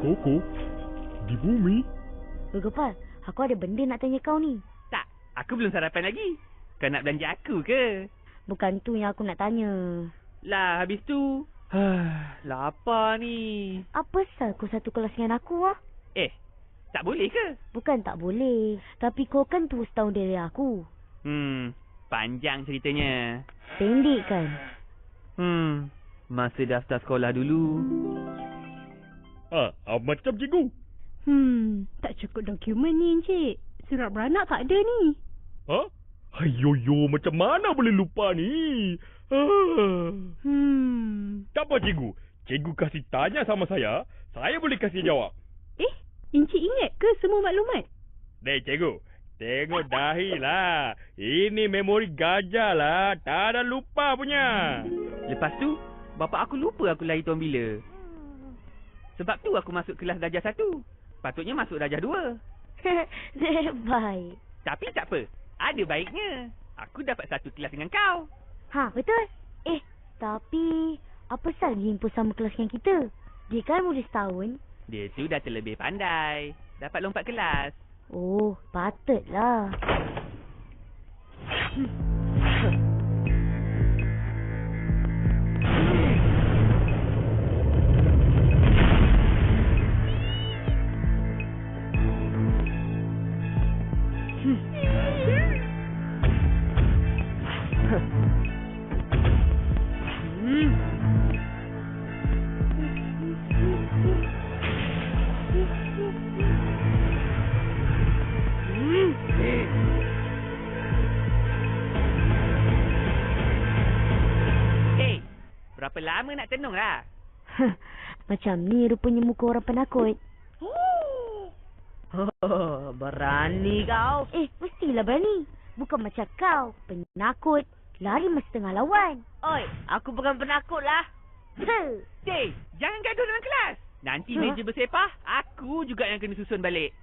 Koko? Di bumi? Gopal, aku ada benda nak tanya kau ni. Tak, aku belum sarapan lagi. Kau nak belanja aku ke? Bukan tu yang aku nak tanya. Lah, habis tu... lapar ni. Apa sal kau satu kelas dengan aku ah? Tak boleh ke? Bukan tak boleh. Tapi kau kan tua setahun dari aku. Panjang ceritanya. Pendek kan? Masa daftar sekolah dulu. Macam cikgu. Tak cukup dokumen ni, Encik. Surat beranak tak ada ni. Ayoyo, macam mana boleh lupa ni? Tak apa, cikgu. Cikgu kasih tanya sama saya boleh kasih jawab. Encik ingat ke semua maklumat? Cikgu. Tengok dahi lah. Ini memori gajah lah. Tak ada lupa punya. Lepas tu, bapak aku lupa aku lahir tahun bila. Sebab tu aku masuk kelas darjah 1. Patutnya masuk darjah 2. Baik. Tapi tak apa. Ada baiknya. Aku dapat satu kelas dengan kau. Betul. Tapi apa sal dia impus sama kelas dengan kita? Dia kan muda setahun. Dia tu dah terlebih pandai. Dapat lompat kelas. Oh, patutlah. Berapa lama nak tenung lah? Macam ni rupanya muka orang penakut. Berani kau. Mestilah berani. Bukan macam kau, penakut. Lari masa tengah lawan. Oi, aku bukan penakut lah. Jangan gaduh dalam kelas. Nanti meja bersepah, aku juga yang kena susun balik.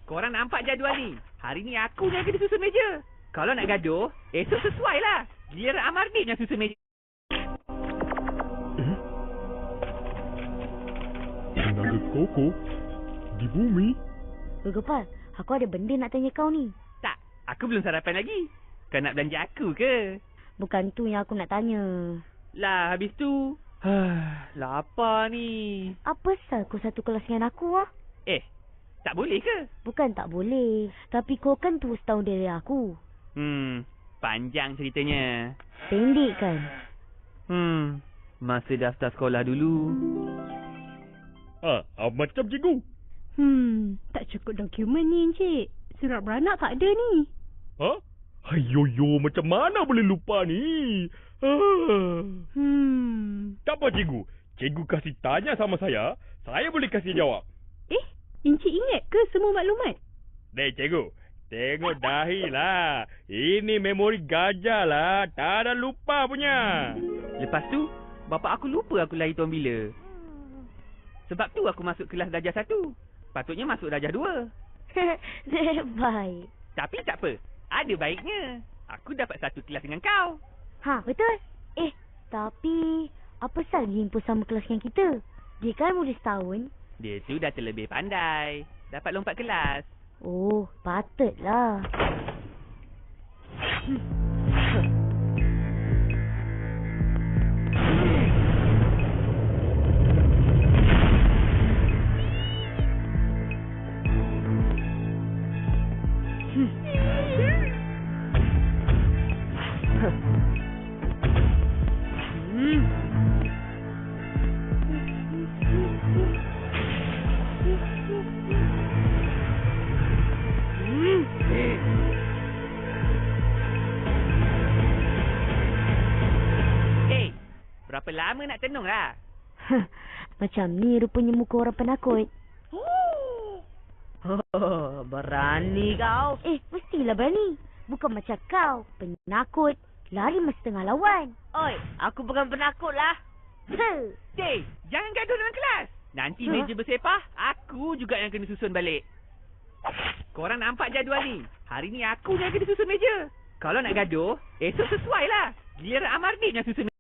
Korang nampak jadual ni? Hari ni aku yang kena susun meja. Kalau nak gaduh, esok sesuai lah. Giliran Amardin yang susun meja. Tenaga Koko? Di bumi? Gopal, aku ada benda nak tanya kau ni. Tak, aku belum sarapan lagi. Kau nak belanja aku ke? Bukan tu yang aku nak tanya. Lah, habis tu... lapar ni. Apa sal kau satu kelas dengan aku ah? Tak boleh ke? Bukan tak boleh. Tapi kau kan tua setahun dari aku. Panjang ceritanya. Pendek kan? Masa daftar sekolah dulu. Macam cikgu. Tak cukup dokumen ni, Encik. Surat beranak tak ada ni. Ayoyo, macam mana boleh lupa ni? Tak apa, cikgu. Cikgu kasih tanya sama saya boleh kasih jawab. Encik ingat ke semua maklumat? Cikgu. Tengok dahi lah. Ini memori gajah lah. Tak ada lupa punya. Lepas tu, bapak aku lupa aku lahir tahun bila. Sebab tu aku masuk kelas darjah 1. Patutnya masuk darjah 2. Baik. Tapi tak apa. Ada baiknya. Aku dapat satu kelas dengan kau. Betul. Tapi apa sal dia impus sama kelas dengan kita? Dia kan muda setahun. Dia tu dah terlebih pandai. Dapat lompat kelas. Oh, patutlah. Berapa lama nak tenung lah? Macam ni rupanya muka orang penakut. Berani kau. Mestilah berani. Bukan macam kau, penakut. Lari masa tengah lawan. Oi, aku bukan penakut lah. Jangan gaduh dalam kelas. Nanti meja bersepah, aku juga yang kena susun balik. Korang nampak jadual ni? Hari ni aku yang kena susun meja. Kalau nak gaduh, esok sesuai lah. Giliran Amardin yang susun meja.